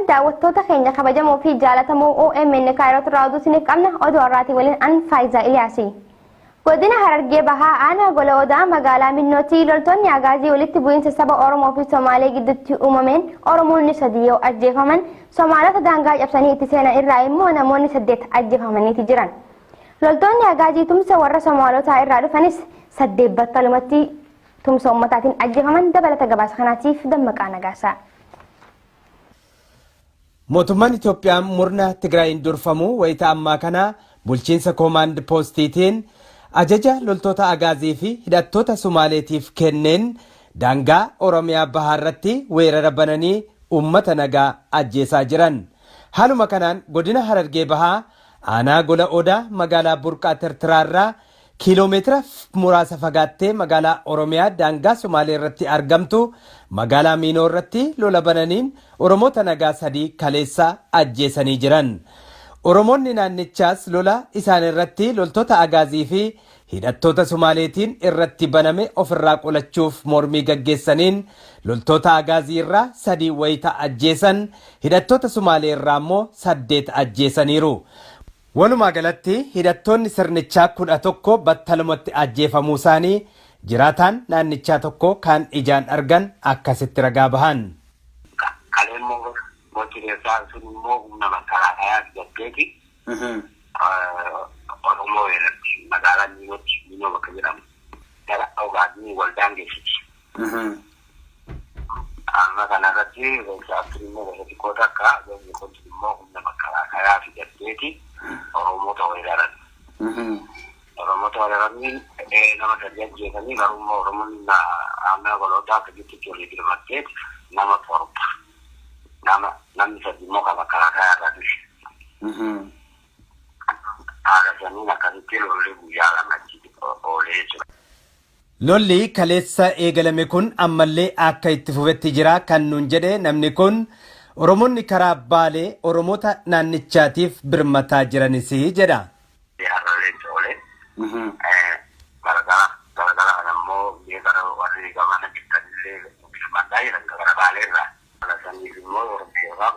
daawwattoota keenya kabajamoo fi jaallatamoo OMN Kaayirootti raawwatu isiniif qabna oduu har'aatii waliin an Faayiza Iliyaasi. Godina Harargee Bahaa aanaa Gola Odaa magaalaa Minnootti loltoonni agaazii walitti bu'iinsa saba Oromoo fi Somaalee gidduutti uumameen Oromoonni 3 yoo ajjeefaman Somaalota daangaa cabsanii itti seenan irraa immoo namoonni 8 ajjeefamaniiti jiran. Loltoonni agaazii tumsa warra Somaalotaa irraa dhufanis 8 battalumatti tumsa ummataatiin ajjeefaman dabalata gabaasa kanaatiif dammaqaa nagaasaa. Mootummaan Itoophiyaa murna Tigraayin durfamu wayita ammaa kana bulchiinsa koomaand poostiitiin ajaja loltoota agaazii fi hidhattoota Somaaleetiif kenneen daangaa Oromiyaa bahaarratti weerara bananii uummata nagaa ajjeesaa jiran. Haaluma kanaan godina Harargee Bahaa aanaa Gola Odaa magaalaa Burqaa Tirtiraarraa kiiloomeetira muraasa fagaattee magaalaa Oromiyaa daangaa Somaalee irratti argamtu magaalaa Miinoo irratti lola bananiin Oromoota nagaa 3 kaleessa ajjeesanii jiran. Oromoonni naannichaas lola isaan irratti loltoota agaazii fi hidhattoota Somaaleetiin irratti baname ofirraa qolachuuf mormii gaggeessaniin loltoota agaazii irraa 3 wayita ajjeesan hidhattoota Somaalee irraa immoo 8 ajjeesaniiru. Walumaa galatti hidhattoonni sirnichaa 11 battalumatti ajjeefamuu isaanii jiraataan naannichaa tokko kan ijaan argan akkasitti ragaa bahan. Kaleemmoo mootireessaa sun immoo humna makaraa'aa gaddeeti. Oromoo irratti magaalaa Miinoo bakka jedhamu gara ogaazii waldaan geessiti. Amma kanarratti reessaatti immoo gosa xiqqoo takka gosa immoo humna makaraa'aa gaddeeti. Oromoota weeraran. Oromoota weeraran nama 3 ajjeesanii garuu Oromoonni aanaa Gola Odaa akka jettutti walii dirmatteet nama 7. Namni 3 immoo kan makaraa'aa irraa dhufe. Haala saniin akkasitti lolli guyyaa lamaatti oolee jira. Lolli kaleessa eegalame kun ammallee akka itti fufetti jira kan nuun jedhe namni kun Oromoonni karaa Baalee Oromoota naannichaatiif birmataa jiranis jedha. Gargara ammoo gara warri gamana bittanillee birmataa jiran gara Baalee irraa. Saniif immoo Oromiyaa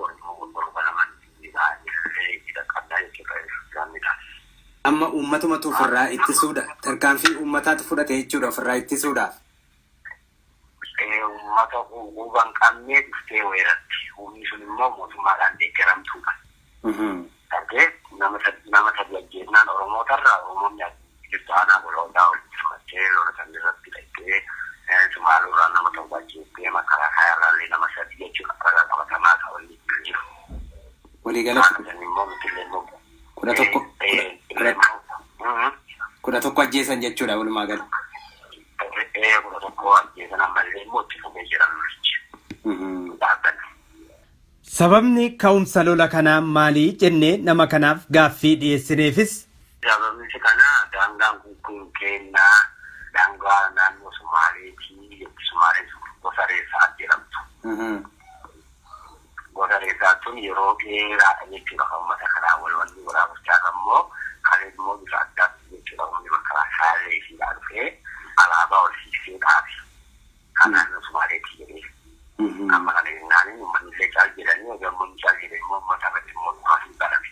amma uummatumatu ofirraa ittisuudha. Tarkaanfii uummataatu fudhate jechuudha ofirraa ittisuudhaaf. Uummata huban qabnee dhuftee weeratti. Humni sun immoo mootummaadhaan deeggaramtuudha. Nama 3 ajjeesnaan Oromootarraa Oromoonni jirtu aanaa Gola Odaa walitti fudhattee lola san irratti dhaqee Sumaalurraa nama 1 ajjeestee makaraa'aa irraallee nama 3 jechuudha. Karaa qabatamaa ta'aa walitti jiru. Waliigalatti immoo mitillee immoo 11 ajjeesan jechuudha walumaa gala. 11 ajjeesan ammallee immoo itti fufee jiran Sababni ka'umsa lola kanaa maali jennee nama kanaaf gaaffii dhiyeessineefis. Sababni kanaa daangaan kun kennaa daangaa naannoo Somaaleetii Somaalee gosa reessaa jedhamtu. Gosa reessaa tun yeroo dheeraadha jechuudha kan uummata kanaa walwanni waraabachaa ammoo kalee immoo bifa addaatti jechuudha uummanni makaraa'aa reessaa dhufee alaabaa ol fiiksee dhaabe. Kan naannoo Somaaleetii jedhee. Amma kana jennaan uummanni illee caal jedhanii gammoon caal jedhanii uummata irratti immoo dhukaasni barame.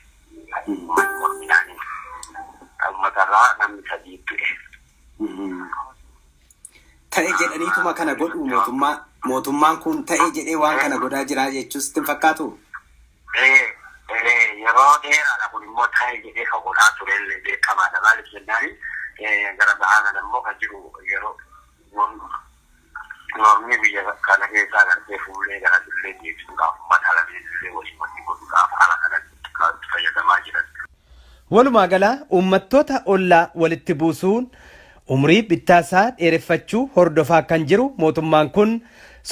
Uummanni morminaanii uummatarraa namni 3 du'e. Ta'e jedhaniituma kana godhu mootummaan kun ta'e jedhee waan kana godhaa jira jechuus itti fakkaatu. Yeroo dheeraadha kun immoo ta'e jedhee kan godhaa turellee beekamaadha. Maaliif jennaan gara ba'aa kana immoo kan jiru yeroo Normii biyya kana keessaa gartee fuullee gara illee deebisuudhaaf uummata alabeellee waliin godhuudhaaf haala kanatti kan fayyadamaa jiran. Walumaa gala uummattoota ollaa walitti buusuun umrii bittaasaa dheereffachuu hordofaa kan jiru mootummaan kun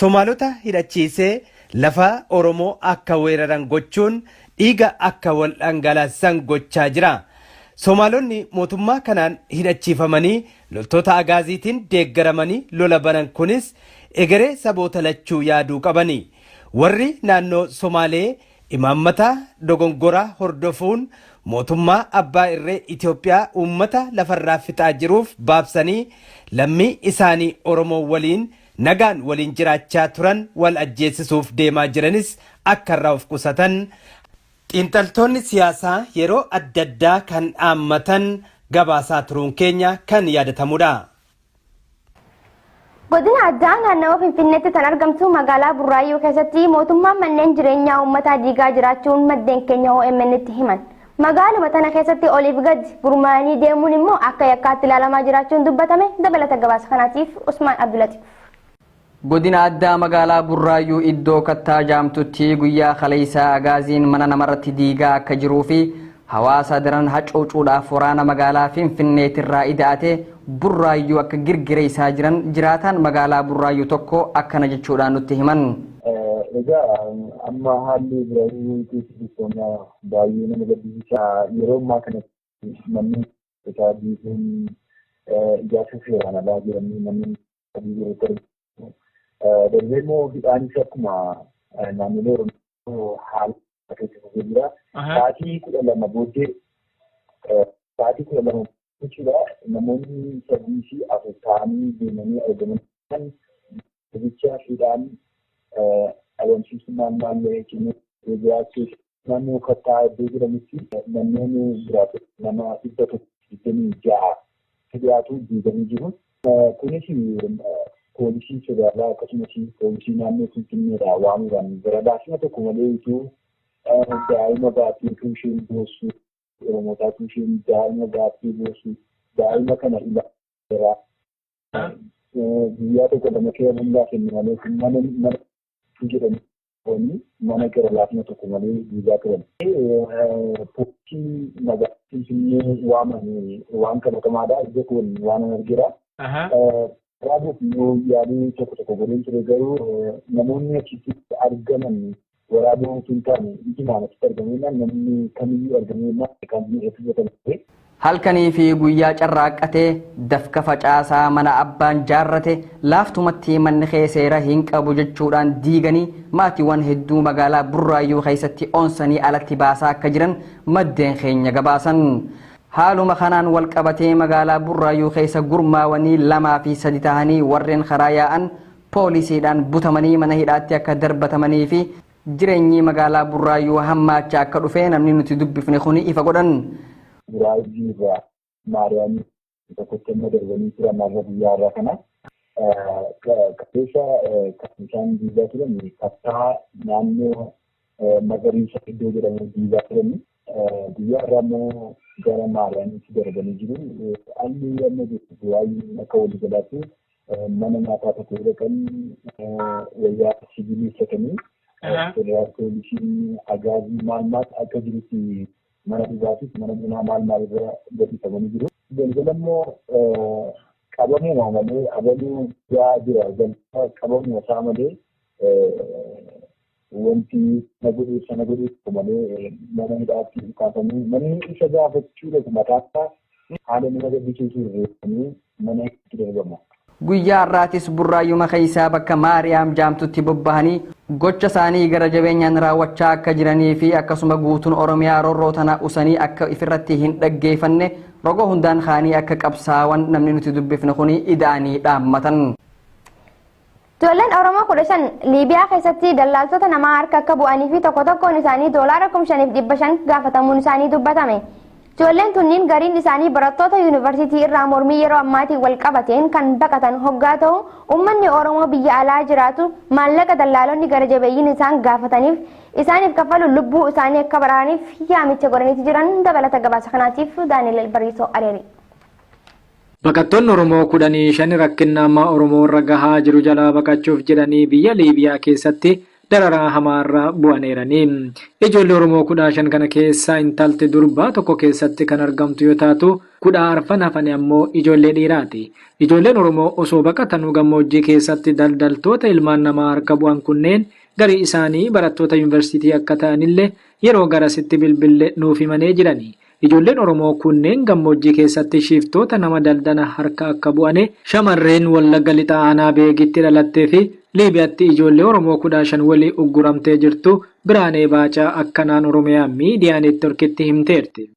Somaalota hidhachiisee lafa Oromoo akka weeraran gochuun dhiiga akka wal dhangalaasan gochaa jira. Somaalonni mootummaa kanaan hidhachiifamanii loltoota agaaziitiin deeggaramanii lola banan kunis egeree saboota lachuu yaaduu qabani. Warri naannoo Somaalee imaammata dogongoraa hordofuun mootummaa abbaa irree Itoophiyaa uummata lafarraa fixaa jiruuf baabsanii lammii isaanii Oromoo waliin nagaan waliin jiraachaa turan wal ajjeesisuuf deemaa jiranis akka irraa of qusatan xiinxaltoonni siyaasaa yeroo adda addaa kan dhaammatan gabaasaa turuun keenya kan yaadatamudha. Godina addaa naannawaa Finfinneetti kan argamtu magaalaa Burraayyuu keessatti mootummaan manneen jireenyaa uummataa diigaa jiraachuun maddeen keenya OMN'tti himan. Magaaluma tana keessatti oliif gadi gurmaa'anii deemuun immoo akka yakkaatti ilaalamaa jiraachuun dubbatame. Dabalata gabaasa kanaatiif Usmaan Abdulatiif. Godina addaa magaalaa Burraayyuu iddoo kattaa jaamtutti guyyaa kaleessaa agaaziin mana namarratti diigaa akka jiruu fi hawaasa daran hacuucuudhaaf waraana magaalaa Finfinneetirraa ida'ate Burraayyuu akka girgireessaa jiran jiraataan magaalaa Burraayyuu tokko akkana jechuudhaan nutti himan. Egaa amma haalli Burraayyuu keessatti baay'ee nama gaddisiisa. Yeroo ammaa kanatti manni isaa diiguun ijaarsa seeraan alaa jedhamanii manni diiguun darbee immoo hidhaanis akkuma naannolee Oromoo haala keessatti jira. Sa'aatii 12 booddee jechuudha namoonni 3 fi 4 ta'anii deemanii argaman bicha hidhaan adeemsisumaan naannoo jiraachuu naannoo kattaa iddoo jedhamutti manneen jiraatu nama 126 dhiyaatu diiganii jiru. Kunis poolisii federaalaa akkasumas poolisii naannoo Finfinneedhaa waamuudhaan gara baasina tokko malee utuu daa'ima baattii isheen boossu Oromootaa isheen daa'ima baattii boossu daa'ima kana ilaalaa guyyaa tokko lama kee hundaa kennu malee mana jedhamu mana gara laafina tokko malee diigaa turan. Poolisii magaalaa Finfinnee waamanii waan qabatamaadha. Iddoo kun waan argira. Kanaafuu yoo yaaduu tokko godheen ture garuu namoonni achitti argaman waraaboo hin taane ijaan achitti argamuudhaan namni kamiyyuu argamuudhaan kan eebbifatan. Halkanii fi guyyaa carraaqqatee dafka facaasaa mana abbaan jaarrate laaftumatti manni kee seera hin qabu jechuudhaan diiganii maatiiwwan hedduu magaalaa Burraayyuu keessatti onsanii alatti baasaa akka jiran maddeen keenya gabaasan. Haaluma kanaan wal qabatee magaalaa Burraayyuu keessa gurmaawanii 2 fi 3 tahanii warreen karaa yaa'an poolisiidhaan butamanii mana hidhaatti akka darbatamanii fi jireenyi magaalaa Burraayyuu hammaachaa akka dhufe namni nuti dubbifne kuni ifa godhan. Burraayyuu irraa Maariyaamii tokkotti immoo darbanii turan narra biyyaa irraa kana keessa kan isaan diigaa turan kattaa naannoo magariisa iddoo jedhamu diigaa turan biyya irraa immoo gara Maariyaamiitti darbanii jiru. Haalli amma Burraayyuun akka walii galaatti mana nyaataa tokko dhaqan wayyaa sibiilii uffatanii federaal poolisiin agaazii maal akka jirutti mana dhugaatiif mana bunaa maal irra gadhiifamanii jiru. Galgala immoo qabamuma malee abaluu gaa jira. Galgala qabamuma isaa malee wanti sana godhuuf malee mana hidhaatti kaafamanii manni isa gaafachuudhaaf mataatti haala nama gaddisiisuu irreeffamee mana itti darbama. Guyyaa har'aatis Burraayyuma keessaa bakka Maariyaam jaamtutti bobbahanii gocha isaanii gara jabeenyaan raawwachaa akka jiranii fi akkasuma guutuun Oromiyaa roorroo tana usanii akka ifirratti hin dhaggeeffanne roga hundaan kaanii akka qabsaawan namni nuti dubbifne kuni ida'anii dhaammatan. Ijoolleen Oromoo 15 Liibiyaa keessatti dallaaltota namaa harka akka bu'anii fi tokkoon isaanii $5,500 gaafatamuun isaanii dubbatame. Ijoolleen tunniin gariin isaanii barattoota yuunivarsiitii irraa mormii yeroo ammaatiin wal qabateen kan baqatan hoggaa ta'u uummanni Oromoo biyya alaa jiraatu maallaqa dallaalonni gara jabeeyyiin isaan gaafataniif isaaniif kaffalu lubbuu isaanii akka baraaraniif yaamicha godhaniiti jiran. Dabalata gabaasa kanaatiif Daani'eel Bariisoo Areeri. Baqattoonni Oromoo 15 rakkinama Oromoo irra gahaa jiru jalaa baqachuuf jedhanii biyya Liibiyaa keessatti dararaa hamaarra bu'aneeranii. Ijoollee Oromoo 15 kana keessa intalti durbaa tokko keessatti kan argamtu yoo taatu 14 hafan ammoo ijoollee dhiiraati. Ijoolleen Oromoo osoo baqatanuu gammoojjii keessatti daldaltoota ilmaan namaa harka bu'an kunneen garii isaanii barattoota yuunivarsiitii akka ta'anillee yeroo garasitti bilbille nuuf himanii jirani. Ijoolleen Oromoo kunneen gammoojjii keessatti shiftoota nama daldala harka akka bu'ane shamarreen Wallagga Lixaa Aanaa Beegitti dhalattee fi Liibiyaatti ijoollee Oromoo 15 walii ugguramtee jirtu Biraanee Baacaa akkanaan Oromiyaa miidiyaa neetworkitti himteerti.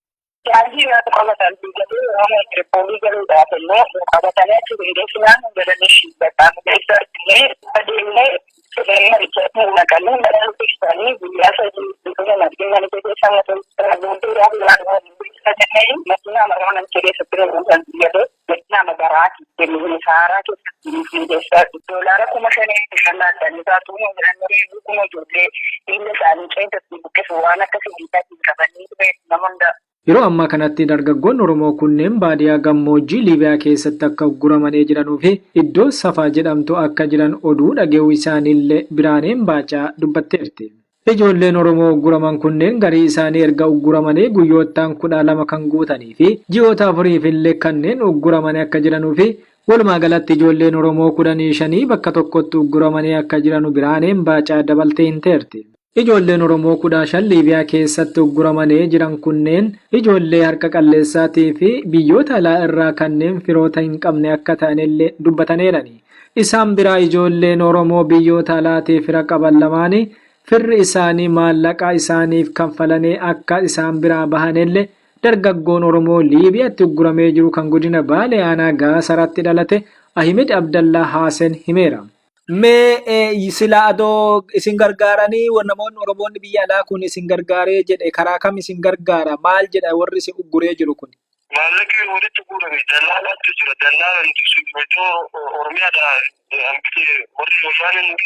Yeroo ammaa kanatti dargaggoonni Oromoo kunneen baadiyyaa gammoojjii Liibiyaa keessatti akka ugguramanii jiranuu fi iddoo Safaa jedhamtu akka jiran oduu dhaga'uu isaaniillee Biraaneen Baacaa dubbatteerti. Ijoolleen Oromoo ugguraman kunneen garii isaanii erga ugguramanii guyyoottan 12 kan guutanii fi ji'oota 4 kanneen ugguramanii akka jiranuu fi walumaa galatti ijoolleen Oromoo 15 bakka tokkotti ugguramanii akka jiranu Biraaneen Baacaa dabaltee himteerti. Ijoolleen Oromoo 15 Liibiyaa keessatti ugguramanii jiran kunneen ijoollee harka qalleessaatii fi biyyoota alaa irraa kanneen firoota hin qabne akka ta'anillee dubbataniirani. Isaan biraa ijoolleen Oromoo biyyoota alaatii fira qaban lamaanii firri isaanii maallaqa isaaniif kanfalanii akka isaan biraa bahanillee dargaggoon Oromoo Liibiyaatti ugguramee jiru kan godina Baalee Aanaa Gaasaratti dhalate Ahmed Abdallaa Haasen himeera. Mee sila adoo isin gargaaranii namoonni Oromoonni biyya alaa kun isin gargaaree jedhe karaa kam isin gargaara maal jedha warri isin ugguree jiru kun? Maallaqni walitti guurame dallaalaatu jira. Dallaalaan iddoo Oromiyaadhaa hambitee warri Wayyaaneen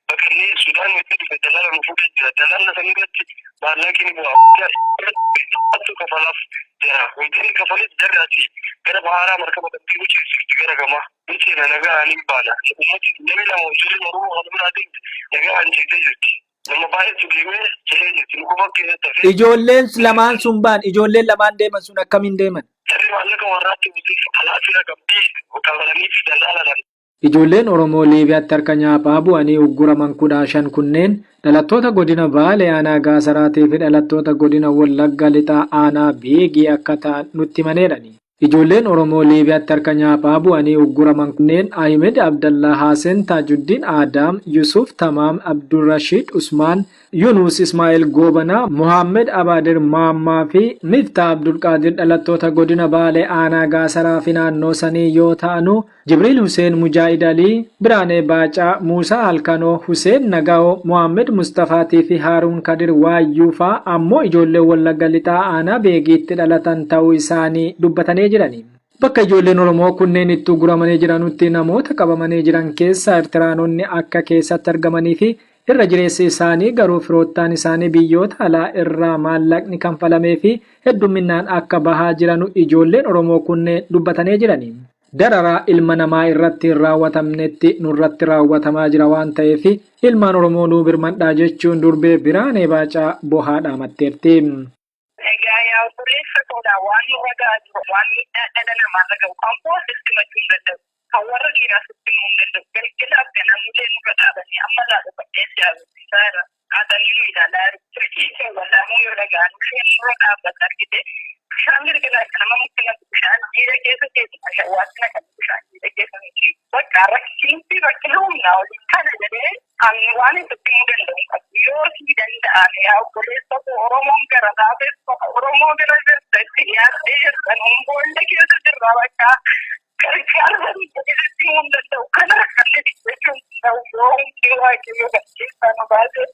bakka Sudaan itti dhufe dallaalaan fuudhee jira. Dallaala sana irratti maallaqni bu'aa kafalaaf jira. Wantoonni kafaleef jarraati gara baharaa markaba dhabbii wuceessifti gara gamaa. Wuceena nagaan hin baana. Ummati namni lama ijoolleen Oromoo kan biraatiin nagaan jettee jirti. Nama baay'eetu deemee jedhee jirti. Nukufa keessatti hafee. Ijoolleen lamaan sun baan ijoolleen lamaan deeman sun akkamiin deeman? Jarri maallaqa warraatti wuceef alaafira qabdii qabalaniif dallaalaan. Ijoolleen Oromoo Liibiyaatti harka nyaaphaa bu'anii ugguraman 15 kunneen dhalattoota godina Baalee Aanaa Gaasaraatii fi dhalattoota godina Wallagga Lixaa Aanaa Beegii akka ta'an nutti himaneerani. Ijoolleen Oromoo Liibiyaatti harka nyaaphaa bu'anii ugguraman kunneen Ahmed Abdallaa Haasen, Taajuddin Aadaam, Yusuf Tamaam, Abdurrashiid Usmaan, Yunus Ismaa'eel Goobanaa, Muhammed Abaadir Maammaa fi Miftaa Abdulqaadir dhalattoota godina Baalee Aanaa Gaasaraa fi naannoo sanii yoo ta'anu Jibriil Huseen Mujaahid Alii, Biraanee Baacaa, Muusaa Halkanoo, Huseen Nagaa'oo, Muhammed Mustafaatii fi Haaruun Kadir Waayyuu fa'aa ammoo ijoollee Wallagga Lixaa Aanaa Beegiitti dhalatan ta'uu isaanii dubbatanii jirani. Bakka ijoolleen Oromoo kunneen itti ugguramanii jiranutti namoota qabamanii jiran keessaa Eertiraanonni akka keessatti argamanii fi irra jireessi isaanii garuu firoottaan isaanii biyyoota alaa irraa maallaqni kanfalamee fi hedduminaan akka bahaa jiranu ijoolleen Oromoo kunneen dubbatanii jirani. Dararaa ilma namaa irratti hin raawwatamnetti nurratti raawwatamaa jira waan ta'eef ilmaan Oromoo nuu birmadhaa jechuun durbee Biraanee Baacaa bohaadhaa matteerti. Waan nurra gahaa jiru waan dhala namaarra gahu kan boositti machuu hin danda'u. Kan warra dhiiraas itti himuu hin danda'u. Galgalaaf ganamullee nurra dhaabanii amma laata badheessi yaabessisaa irra haatanii nu ilaalaa jiru. Turkiitiin wallaamuu yoo dhaga'an isheen nurra dhaabbata argite bishaan galgalaa akka nama mukkina bishaan jiidha keessa teessu waasina kan bishaan jiidha keessa miti. Bakka rakkiinti rakkina humnaa waliin kana jedhee ani waan itti himuu danda'u qabu. Yoo sii danda'an yaa obboleessa Oromoon gara dhaabessa Oromoo gara gartatti dhiyaatee jirtan humboollee keessa jirra bakka gargaarsa itti himuu danda'u kana rakkanne jechuun ta'u yoo hundee waaqayyoo keessaa nu baase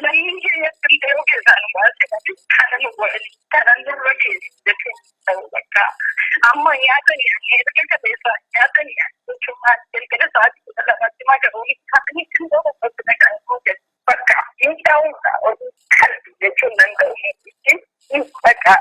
lammiin keenyatti ta'uu keessaa nu baase kana nu waliin kana nurra keessa jechuun ta'u bakka amma nyaata nyaannee erga qabeessaa nyaata nyaannee jechuun maal erga sa'aatii 12 magaruun kan ittiin ta'u bakka bakka hin ta'uudha oduu kalbi jechuun danda'u bakka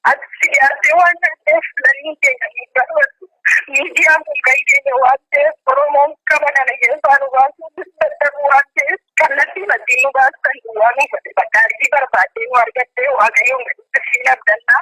ati siyaasee waan ta'eef lammiin keenya nu barbaadu miidiyaan kun kan keenya waan ta'eef Oromoon qaba kana keessaa nu baasuu dadhabu waan ta'eef kallattii maddii nu baasan waan nu godhe bakka argii barbaadee nu argattee waaqayyoon gaditti siin abdannaa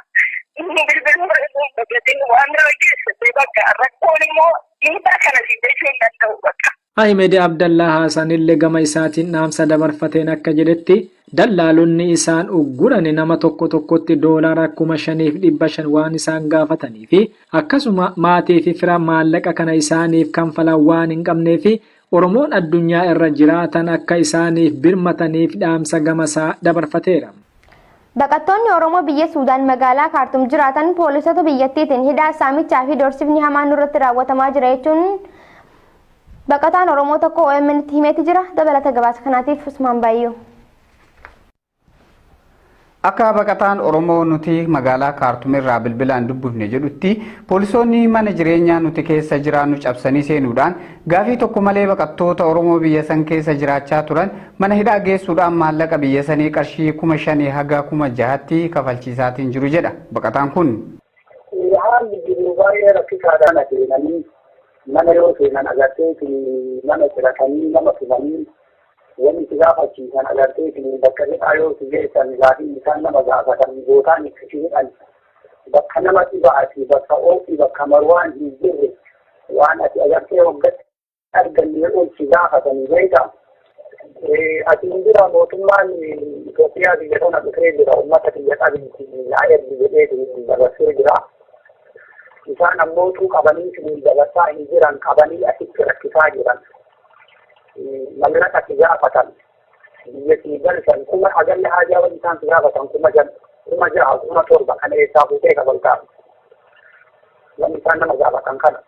inni bilbiluu reefuun bagatee waan bira geessatee bakka rakkoon immoo dhiibbaa kana si jechuu hin danda'u bakka Ahmed Abdallaa Haasan illee gama isaatiin dhaamsa dabarfateen akka jedhetti dallaalonni isaan uggurani nama tokkotti doolaara 5,500 waan isaan gaafatanii fi akkasuma maatii fi fira maallaqa kana isaaniif kanfalan waan hin qabnee fi Oromoon addunyaa irra jiraatan akka isaaniif birmataniif dhaamsa gamasaa dabarfateera. Baqattoonni Oromoo biyya Suudaan magaalaa Kaartum jiraatan poolisota biyyattiitiin hidhaa saamichaa fi doorsifni hamaan nurratti raawwatamaa jira jechuun baqataan Oromoo tokko OMN himeeti jira. Dabalata gabaasa kanaatiif Usmaan Baayyoo. Akka baqataan Oromoo nuti magaalaa Kaartum irraa bilbilaan dubbifne jedhutti poolisoonni mana jireenyaa nuti keessa jiraannu cabsanii seenuudhaan gaafii tokko malee baqattoota Oromoo biyya san keessa jiraachaa turan mana hidhaa geessuudhaan maallaqa biyya sanii qarshii 5,000 haga 6,000tti kafalchiisaatiin jiru jedha baqataan kun. Haalli jiru baay'ee rakkisaadhaan adeemanii mana yoo seenan agartee nama filatanii nama tumanii wanti itti gaafachiisan agartee bakka hidhaa yoo itti geessan gaafii isaan nama gaafatan gootaan itti hidhan bakka namatti ba'ati bakka oofi bakka marwaan hin jirre waan ati agartee hoggatti arganne yeroo itti gaafatanii beekaa. Ati hin jira mootummaan Itoophiyaa biyya kana dhufee jira uummata biyya qabiinsi yaa'eddi jedhee dabarsee jira. Isaan ammootuu qabanii dabarsaa hin jiran qabanii asitti rakkisaa jiran. Mallaqa itti gaafatan biyya itti galchan kuma agalli haajaa wani isaan itti gaafatan kuma 6 kuma 7 kana eessaa fuutee kabaltaa wani isaan nama gaafatan kana.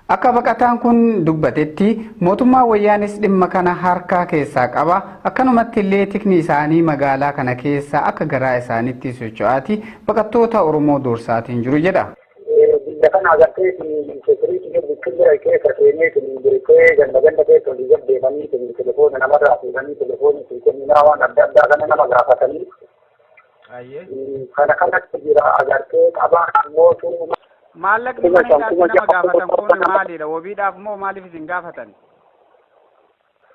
Akka baqataan kun dubbatetti mootummaa wayyaanis dhimma kana harkaa keessaa qaba. Akkanumatti illee tikni isaanii magaalaa kana keessa akka garaa isaaniitti socho'aati baqattoota Oromoo doorsaatiin jiru jedha. Biyya kana agartee seekuriitii bikkillee keessa seenee beekee ganda keessa olii gad deemanii telefoona namarraa fuudhanii telefoonii kenninaa waan adda addaa kana nama gaafatanii. Kana kanatti jira agartee qabaan mootuu. Maallaqni mana nama gaafatan kun maalidha? Wabiidhaaf moo maaliif isin gaafatan?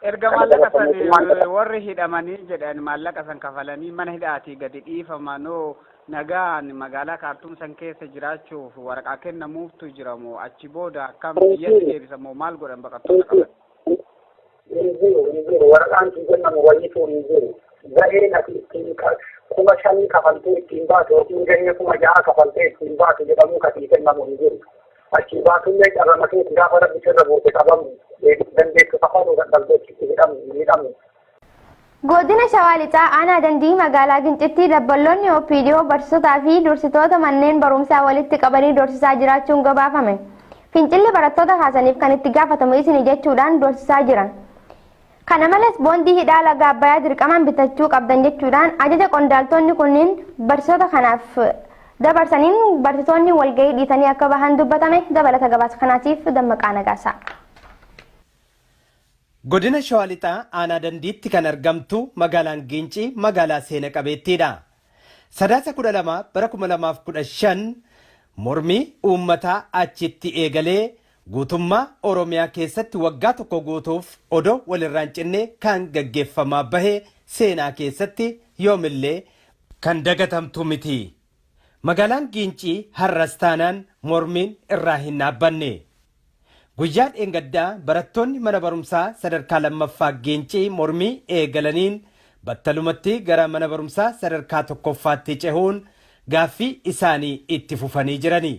Erga maallaqa san warri hidhamanii jedhan maallaqa san kafalanii mana hidhaatii gadi dhiifamanoo nagaan magaalaa Kaartum san keessa jiraachuuf waraqaa kennamuuftu jira moo achi booda akkam biyyatti deebisa moo maal godhan baqattoota qaban? Hin jiru waraqaan kennamu wayiituu hin jiru. Ga'een ati ittiin 5,000 kafaltee ittiin baatu yookiin gahee 6,000 kafaltee ittiin baatu jedhamuu katii kennamu hin jiru. Achi baatullee carramatee gaafa rabbi sirra buute qabamu dandeessu kafaluu dadhabdeetti hidhamu. Godina Shawaa Lixaa aanaa Dandii magaalaa Gincitti dabballoonni OPDO barsiisotaa fi dursitoota manneen barumsaa walitti qabanii dorsisaa jiraachuun gabaafame. Fincilli barattoota kaasaniif kan itti gaafatamu isin jechuudhaan dorsisaa jiran. Kana malees boondii hidhaa laga Abbayyaa dirqamaan bitachuu qabdan jechuudhaan ajaja qondaaltonni kunniin barsiisota kanaaf dabarsaniin barsiisonni walgahii dhiitanii akka bahan dubbatame. Dabalata gabaasa kanaatiif Dammaqaa Nagaasaa. Godina Shawaa Lixaa aanaa Dandiitti kan argamtu magaalaan Gincii magaalaa seena qabeettiidha. Sadaasa 12 bara 2015 mormii uummataa achitti eegalee guutummaa Oromiyaa keessatti waggaa tokko guutuuf odoo walirraan cinne kan gaggeeffamaa bahe seenaa keessatti yoomillee kan dagatamtu miti. Magaalaan Gincii har'as taanaan mormiin irraa hin dhaabbanne. Guyyaa dheengaddaa barattoonni mana barumsaa sadarkaa lammaffaa Gincii mormii eegalaniin battalumatti gara mana barumsaa sadarkaa tokkoffaatti cehuun gaaffii isaanii itti fufanii jirani.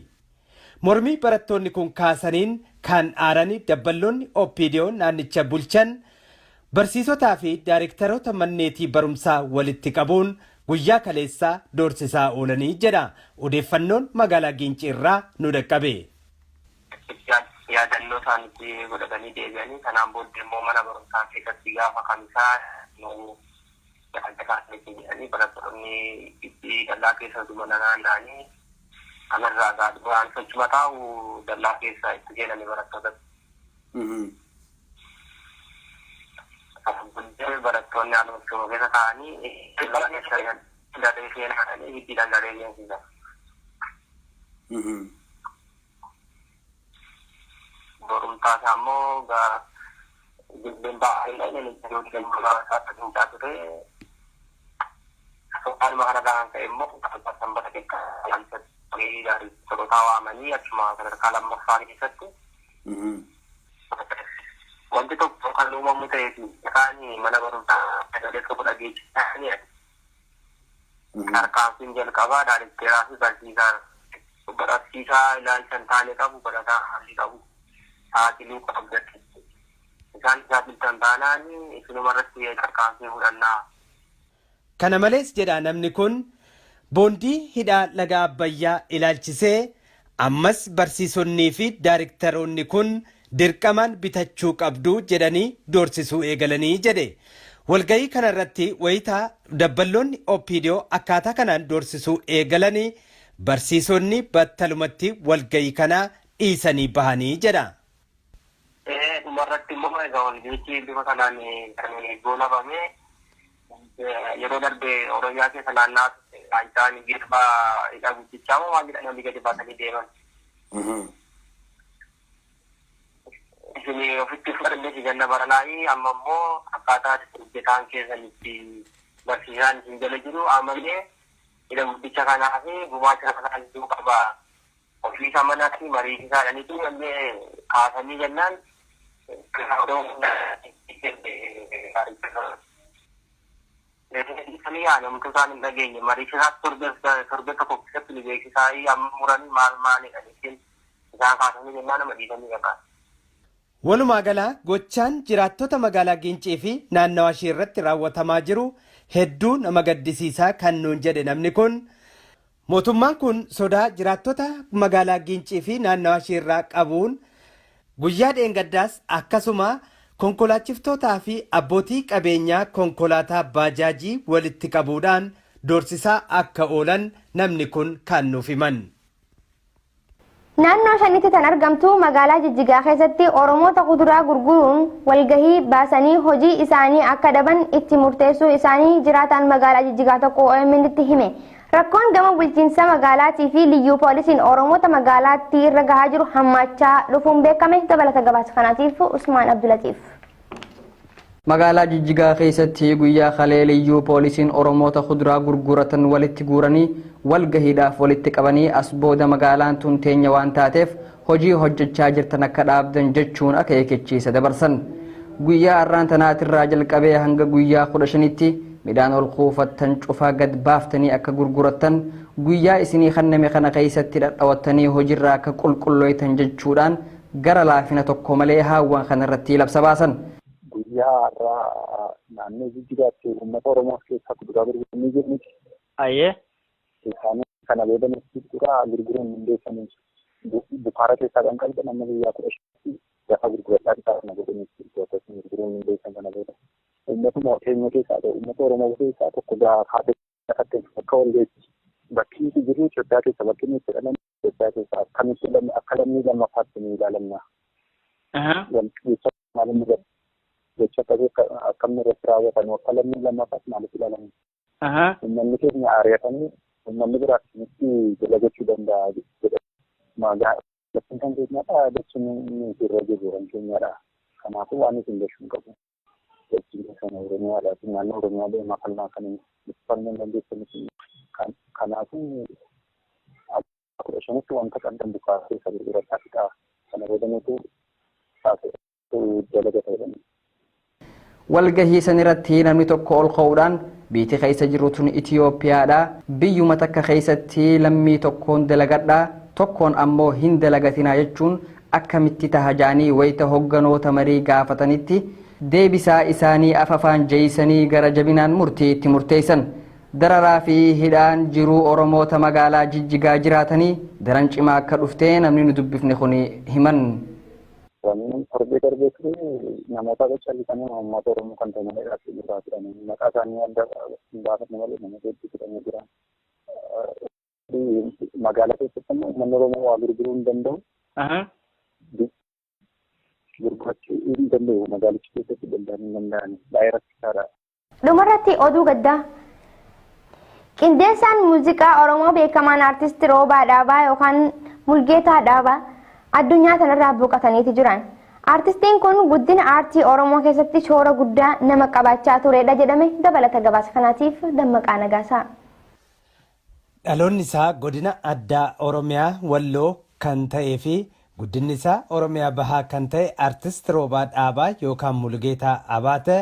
Mormii barattoonni kun kaasaniin kan aaranii dabballoonni OPDO naannicha bulchan barsiisotaa fi daayirektaroota manneetii barumsaa walitti qabuun guyyaa kaleessaa doorsisaa oolanii jedha odeeffannoon magaalaa Gincii irraa nu dhaqqabe. Yaadannoo isaaniitti godhatanii deebi'anii kanaan booddee immoo mana barumsaa keessatti gaafa kamisaa jedhanii barattoonni itti dallaa keessa mana naanna'anii kanarraa gaaduraan sochuma taa'u dallaa keessa itti seenanii barattoota. Barattoonni haaluma keessa taa'anii dallaa keessa dadee seenanii hiddiidhaan dadee seensisan. Borumtaas ammoo jilbeen baay'ee inni isaa ture. Sochaaluma kanarraa kan ka'e immoo sanbata keessatti waamanii achuma sadarkaa lammaffaa keessatti wanti tokko kan uumamu ta'eef isaanii mana barumsaa sadarkaa kudha geessisaanii harkaanfiin jalqabaa daanitteeraa fi barsiisaa ilaalchan taane qabu barataa haalli qabu sa'aatiluu qabdatti isaan biltan taanaan isinumarratti harkaanfii fudhannaa. Kana malees jedha namni kun boondii hidhaa laga Abbayyaa ilaalchisee ammas barsiisonnii fi daariktaroonni kun dirqamaan bitachuu qabdu jedhanii doorsisuu eegalanii jedhe. Walgahii kanarratti wayitaa dabballoonni OPDO akkaataa kanaan doorsisuu eegalanii barsiisonni battalumatti walgahii kana dhiisanii bahanii jedha. Dhumarratti immoo egaa walgahichi bifa kanaan goolabamee yeroo darbe Oromiyaa keessa naannaa isaan girbaa hidha guddichaa moo waan jedhan gadi baasanii deeman. Isin ofitti fudhannee ganna baranaa'ii amma immoo akkaataa hojjetaan keessanitti barsiisaan isin jala jiru ammallee hidha guddicha kanaa fi gumaacha kanaan jiru qaba. Ofiisa manatti mariisisaadhaniitu illee kaasanii jennaan Isanii yaadamtu isaan hin dhageenye mariisisaas torbe tokko keessatti ni beeksisaa amma muranii maalidha jechuun isaan kaasanii jennaan nama dhiisanii qaqqaasa. Walumaa galaa gochaan jiraattota magaalaa Gincii fi naannawaa ishee irratti raawwatamaa jiru hedduu nama gaddisiisaa kan nuun jedhe namni kun. Mootummaan kun sodaa jiraattota magaalaa Gincii fi naannawaa ishee irraa qabuun guyyaa dheengaddaas akkasuma konkolaachiftoota fi abbootii qabeenyaa konkolaataa baajaajii walitti qabuudhaan doorsisaa akka oolan namni kun kan nuuf himan. Naannoo shanitti tan argamtu magaalaa Jijjigaa keessatti Oromoota kuduraa gurguruun walgahii baasanii hojii isaanii akka dhaban itti murteessuu isaanii jiraataan magaalaa Jijjigaa tokko OMN'tti hime. Rakkoon gama bulchiinsa magaalaatii fi liyyuu poolisiin Oromoota magaalaatti irra gahaa jiru hammaachaa dhufuun beekame. Dabalata gabaasa kanaatiif Usmaan Abdulatiif. Magaalaa Jijjigaa keessatti guyyaa kalee liyyuu poolisiin Oromoota kuduraa gurguratan walitti guuranii walgahiidhaaf walitti qabanii as booda magaalaan tun teenya waan taateef hojii hojjechaa jirtan akka dhaabdan jechuun akeekkachiisa dabarsan. Guyyaa har'aan tanaatirraa jalqabee hanga guyyaa 15tti midhaan ol kuufattan cufaa gad baaftanii akka gurgurattan guyyaa isinii kanname kana keessatti dhadhawattanii hojiirraa akka qulqulloytan jechuudhaan gara laafina tokko malee haawwan kanarratti labsa baasan. Guyyaa har'aa naannoo Jijjigaatti uummata Oromoo keessaa kuduraa gurguranii jiranitti. Ayyee. Isaan kana beekanitti kuduraa gurguruun hundeessanii bukaara keessaa kan qalban nama guyyaa 15tti lafa gurguradhaa isaa godhanitti gurguruun hundeessan kana beekan. Uummatuma keenya keessaa ta'e uummata Oromoo keessaa tokko gaafate akka walgeessi bakki jiru Itoophiyaa keessa bakki inni itti dhalan Itoophiyaa keessaa akkamitti akka lammii lammaffaatti ni ilaalamna. Maalummaa jecha akkamni irratti raawwatan akka lammii lammaffaatti maaliif ilaalamu. Uummanni keenya ari'atanii uummanni biraatti nutti dalagachuu danda'a jedha. Bakki kan keenyadha jechuun irra jiru kan keenyadha. Kanaafuu waan isin gashuun qabu. Sana Oromiyaadha. Naannoo Oromiyaa deemaa falmaa kan uffannoo dandeessanitti kanaafuu 15tti wanta kan bukaa keessa gurguradhaa fixaa kana godhameetu dalaga ta'edha. Walgahii san irratti namni tokko ol ka'uudhaan biyya keessa jiru tun Itoophiyaadha. Biyyuma takka keessatti lammii tokkoon dalagadhaa tokkoon ammoo hin dalagatinaa jechuun akkamitti tahajaanii wayita hogganoota marii gaafatanitti deebisaa isaanii afafaan jeeysanii gara jabinaan murtiitti murteessan. Dararaa fi hidhaan jiruu Oromoota magaalaa Jijjigaa jiraatanii daran cimaa akka dhuftee namni nu dubbifne kun himan. Wanni darbee ture namoota callisanii uummata Oromoo kan ta'e malee dhaabbii duraa jiran maqaa isaanii adda baafatan malee nama hedduu jedhamee jira. Magaalaa keessatti immoo uummanni Oromoo waa gurguruu hin danda'u. Gurgurachuu hin danda'u magaalicha keessatti daldaluu hin danda'an baay'ee rakkisaadha. Dhumarratti oduu gaddaa. Qindeessaan muuziqaa Oromoo beekamaan aartist Roobaa Dhaabaa yookaan Mulgeetaa Dhaabaa addunyaa kanarraa boqotaniiti jiran. Aartistiin kun guddina aartii Oromoo keessatti shoora guddaa nama qabaachaa turedha jedhame. Dabalata gabaasa kanaatiif Dammaqaa Nagaasaa. Dhaloonni isaa godina addaa Oromiyaa Walloo kan ta'ee fi guddinni isaa Oromiyaa bahaa kan ta'e artist Roobaa Dhaabaa yookaan Mulugeetaa Abaate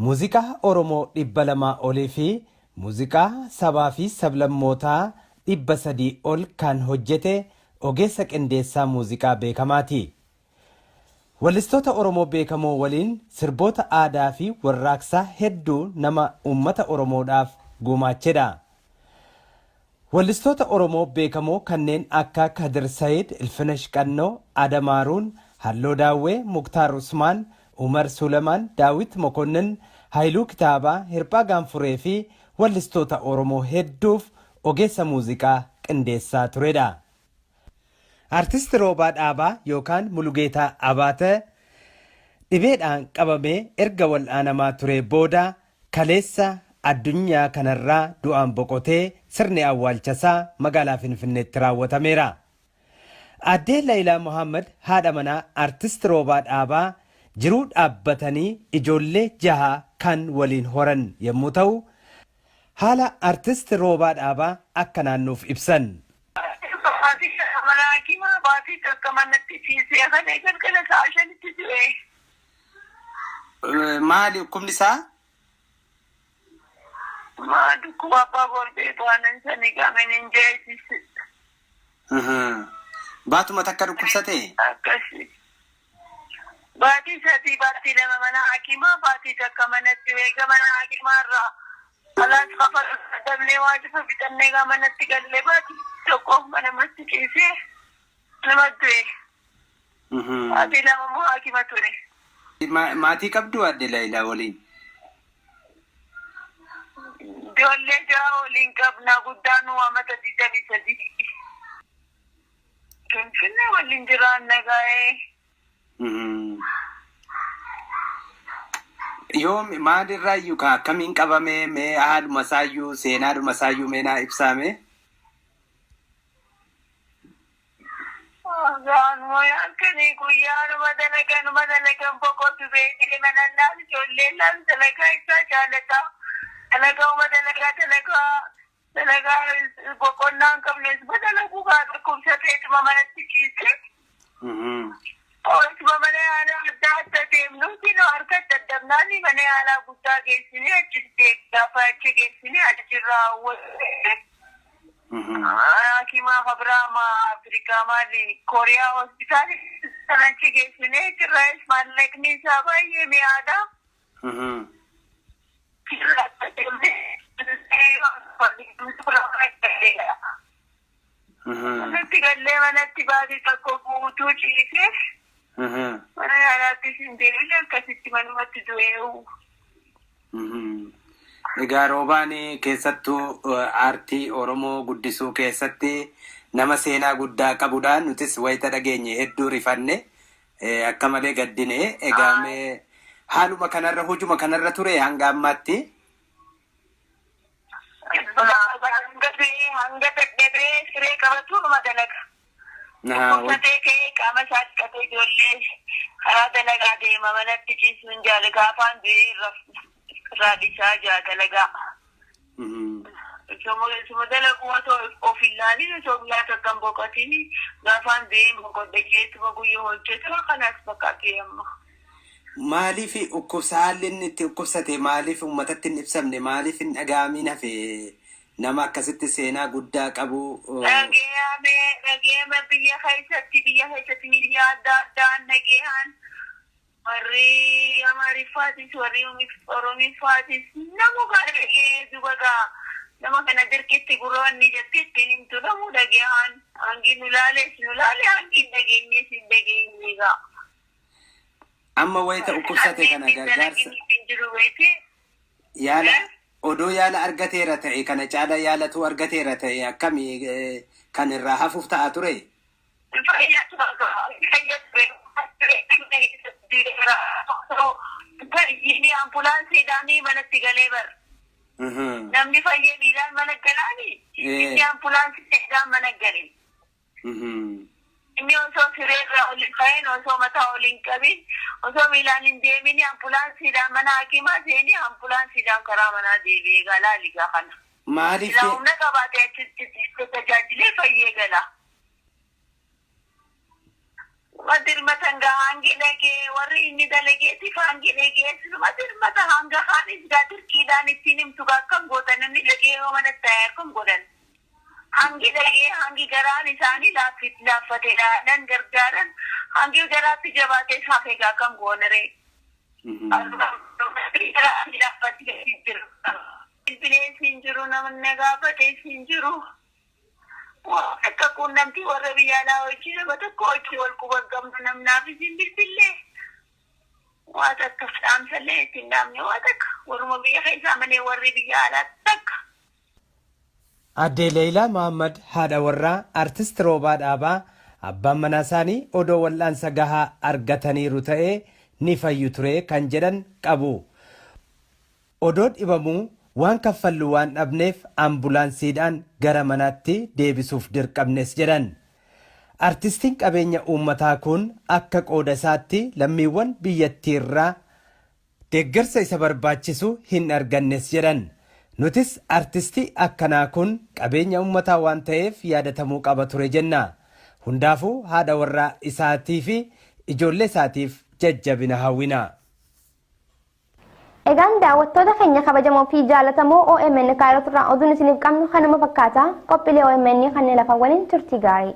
muuziqaa Oromoo 200 olii fi muuziqaa sabaa fi sablammootaa 300 ol kan hojjete ogeessa qindeessaa muuziqaa beekamaati. Wallistoota Oromoo beekamoo waliin sirboota aadaa fi warraaqsaa hedduu nama uummata Oromoodhaaf gumaachedha. Wallistoota Oromoo beekamoo kanneen akka Kadir Sayid, Ilfinesh Qannoo, Adamaaruun, Halloo Daawwee, Muktaar Usmaan, Umar Sulemaan, Daawit Mokonnin, Haayiluu Kitaabaa, Hirphaa Gaanfuree fi wallistoota Oromoo hedduuf ogeessa muuziqaa qindeessaa turedha. Artist Roobaa Dhaabaa yookaan Mulugeetaa Abaate dhibeedhaan qabamee erga wal'aanamaa ture booda kaleessa addunyaa kanarraa du'aan boqotee sirni awwaalchasaa magaalaa Finfinneetti raawwatameera. Addee Laayilaa Mohaammed haadha manaa artist Roobaa Dhaabaa jiruu dhaabbatanii ijoollee 6 kan waliin horan yommuu ta'u haala artist Roobaa Dhaabaa akka naannuuf ibsan. Maali hukumni isaa? Dhukkuba abbaa golbee to'annaan sanii qaamaniin jeesisi. Baatuma takka dhukkubsate? Akkasi. Baatii 3 baatii 2 mana hakimaa baatii takka manatti weega mana hakimaarraa alaas qafa dablee waajifa bitannee manatti gallee baatii tokkoof mana matti ciisee nama du'e. Baatii 2 moo hakima ture. Maatii qabdu Addee Laayilaa waliin? Ijoollee 6 waliin qabna guddaan amata 23. Finfinnee waliin jiraanna gaa'ee. Yoo maalirraayyuu akkamiin qabame mee haaluma isaayyuu seenaadhuma isaayyuu mee naa ibsaame? Kani guyyaanuma dalagan boqotu beekee manannaan ijoolleen laan dalagaa isaa jaalataa. Dalagauma dalagaa boqonnaan qabnes badalaguu baata kubsateetuma manatti ciise. Oolchuma mana yaalaa adda deemnuuti nu harka daddabnaani mana yaalaa guddaa geessine achitti gaafa achi geessine achirraa hawwate. Hakimaa Abrahaama Afrikaa maali Kooriyaa hospitaali sanatti geessine achirraas maallaqni isaa baay'ee mi'aadha. Manatti gallee manatti baatii tokko guutuu ciise. Mana yaalaattis hin deemne akkasitti manumatti du'eewu. Egaa Roobaan keessattuu aartii Oromoo guddisuu keessatti nama seenaa guddaa qabuudhaan nutis wayita dhageenye hedduu rifanne akka malee gaddine. Egaa mee haaluma kanarra hojuma kanarra ture hanga ammaatti? Hanga dadhabee siree qabatuma dalaga. Uffatee ka'ee qaama isaa dhiqatee ijoollee karaa dalagaa deema manatti ciisuun jaalaga afaan du'ee irraa dhiisaa jaa dalagaa. Suma dalaguu of ilaalin osoo guyyaa takkan boqotiin gaafaan du'ee boqodde keessuma guyyoo hojjetu kanas fakkaatee amma. Maaliif haalli inni itti dhukkubsate maaliif uummatatti hin ibsamne maaliif hin dhaga'amiin hafe nama akkasitti seenaa guddaa qabu? Dhageema biyya keessatti miidiyaa adda addaan dhageehan warri Amaariffaatis warri Oromifaatis namu dhagee dubagaa nama kana dirqitti guroonni jettee ittiin himtu namu dhageehan hangi nu laale hangi dhageenyees hin dhageenye gaa. Amma wayita dhukkubsate kana gargaarsa yaala odoo yaala argateera ta'e kana caala yaalatu argateera ta'e akkamii kan irraa hafuuf ta'a ture? Ambulaansiidhaanii manatti galee bar. Namni fayyee miilaan mana galaani. Inni ambulaansiidhaan mana galee. Inni osoo sireerraa ol hin ka'in osoo mataa ol hin qabin osoo miilaan hin deemin ambulaansiidhaan mana hakimaa seeni ambulaansiidhaan karaa manaa deebi'ee galaa ligaa kana. Maaliif? Humna qabaatee achitti tajaajilee fayyee gala. Madirmatan hangi lagi warri inni dalageeti hangi lageeti madirmata hanga hanis gadir kidan itinim tuga kam godan inni lagi mana tayar kam godan hangi lagi hangi garan isani lafit lafatera dan gargaran hangi garati jabate safe ga kam gonare Bile sinjuru namanne gafate sinjuru Akka quunnamtii warra biyyaalaa hojii nama tokko hojii wal qubagamtu namnaaf isin bilbille. Waa takka dhaamsallee ittiin dhaamne waa takka warruma biyya keessaa malee warri biyyaalaa takka. Addee Leeyilaa Mahammad haadha warraa artist Roobaa Dhaabaa abbaan manaa isaanii odoo wal'aansa gahaa argataniiru ta'ee ni fayyu ture kan jedhan qabu. Odoo dhibamuu waan kaffallu waan dhabneef ambulaansiidhaan gara manaatti deebisuuf dirqamnes jedhan. Artistiin qabeenya uummataa kun akka qooda isaatti lammiiwwan biyyattiirraa deeggarsa isa barbaachisu hin argannes jedhan. Nutis artistii akkanaa kun qabeenya uummataa waan ta'eef yaadatamuu qaba ture jenna. Hundaafuu haadha warraa isaatii fi ijoollee isaatiif jajjabina hawwina. Egaan daawwattoota keenya kabajamoo fi jaallatamoo OMN Kaayiroo irraa oduun isiniif qabnu kanuma fakkaata. Qophiilee OMN kanneen lafa waliin turtii gaarii.